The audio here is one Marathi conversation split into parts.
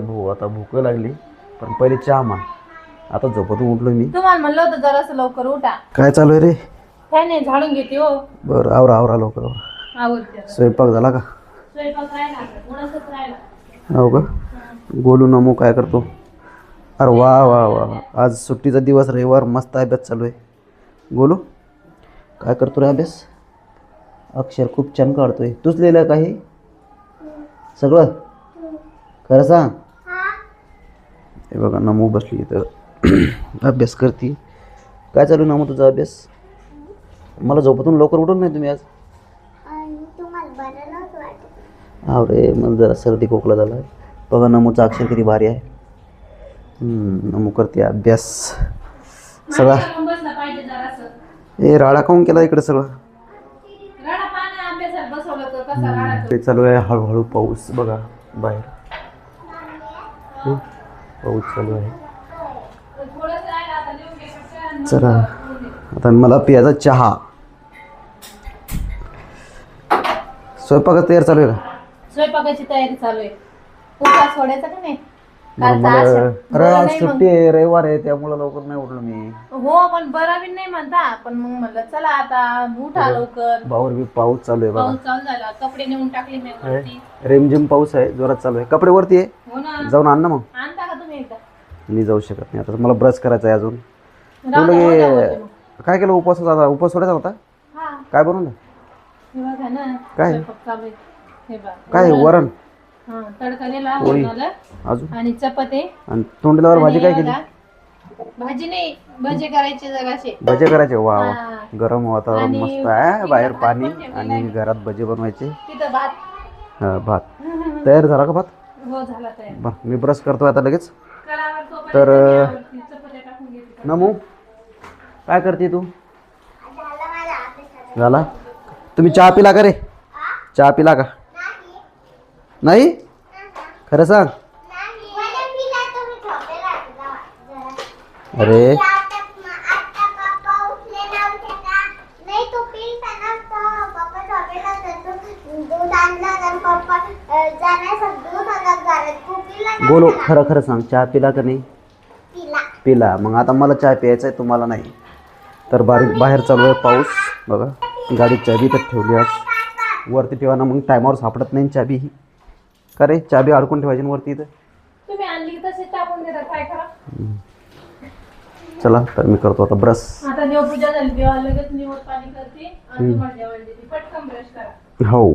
भाऊ आता भूक लागली पण पहिले चहा मान. आता झोपतून उठलो मी. तुम्हाला म्हणलं होतं जरासं लवकर उठा. काय चालू आहे रे? काय नाही, झाडून घेते हो. बरं आवरा आवरा लवकर आवरा. आवडते. स्वयंपाक झाला का? स्वयंपाक राहिला, उन्हातच राहिला. हो का? गोलू नमू काय करतो? अरे वा वा वा, आज सुट्टीचा दिवस, रविवार, मस्त अभ्यास चालू आहे. गोलू काय करतो रे अभ्यास? अक्षर खूप छान काढतोय. तूच लिहिलं का हे सगळं? खरं सांग. हे बघा नमू बसली इथं अभ्यास करते. काय चालू नमू तुझा अभ्यास? मला झोपतून लवकर उठवलं नाही तुम्ही आज? हा रे, मला जरा सर्दी खोकला झाला आहे. बघा नमूचा अक्षर किती भारी आहे. नमू करते अभ्यास सगळा. हे राडा खाऊन केला इकडे सगळं. ते चालू आहे हळूहळू पाऊस बघा बाहेर. पाऊस चालू आहे. चला आता मला पियाचा चहा. स्वयंपाकाची तयार चालू आहे का? स्वयंपाकाची तयारी चालू आहे. उपवास सोडायचा का नाही? अरे आज सुट्टी आहे, रविवार आहे, त्यामुळे लवकर नाही उठलो मी. हो पण बरा बी नाही म्हणता, पण मग म्हणलं चला आता उठा लवकर. बाहेर बी पाऊस चालू आहे बघा. पाऊस चालू झाला, कपडे नेऊन टाकले मी वरती. रिमझिम पाऊस आहे, जोरात चालू आहे. कपडे वरती आहे. हो ना, जाऊन आण ना मग. आणता का तुम्ही एकदा? मी जाऊ शकत नाही आता, मला ब्रश करायचा आहे अजून. राहू द्या, हो द्या वरती मग. काय केलं उपवासाचा? आता उपवास सोडायचा होता. हा, काय बनवलं? हे बघा ना. काय? स्वयंपाक चालू आहे. हे बघा. काय वरण? हा, तडका दिला पोळी. वरणाला. अजून आणि चपाती. आणि तोंडीलावर भाजी काय केली? भाजी नाही, भजे करायचे जगाचे. भजे करायचे. वा वा, हा. गरम वातावरण आणि मस्त आहे, बाहेर भात पाणी पण ठेवलेला आणि आहे. घरात भजे बनवायचे. तिथं भात. हा भात तयार झाला का? भात हो झाला तयार. बरं मी ब्रश करतो आता लगेच. करावर तोपर्यंत तर मी आवरते, चपात्या टाकून घेते. नमू काय करते तू? झाला? तुम्ही चहा पिला का रे? चहा पिला का? नाही? खरं सांग. अरे बोलो, खरं खरं सांग, चहा पिला का नाही? पिला. मग आता मला चहा प्यायचा आहे, तुम्हाला नाही. तर बाहेर चालू आहे पाऊस बघा. गाडीत चाबी तर ठेवली आज वरती. ठेवा ना, मग टायमावर सापडत नाही चाबी ही. का रे, चाबी अडकून ठेवायची ना वरती इथं. तुम्ही आणली तसे टाकून देता, काय करा. चला तर मी करतो आता ब्रश. आता देवपूजा झाली, देवा लगेच निवड पाणी करते आणि तुम्हाला जेवायला देते. पटकन ब्रश करा. हो.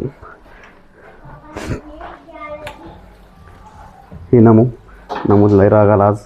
हे नमू लय राग आला आज.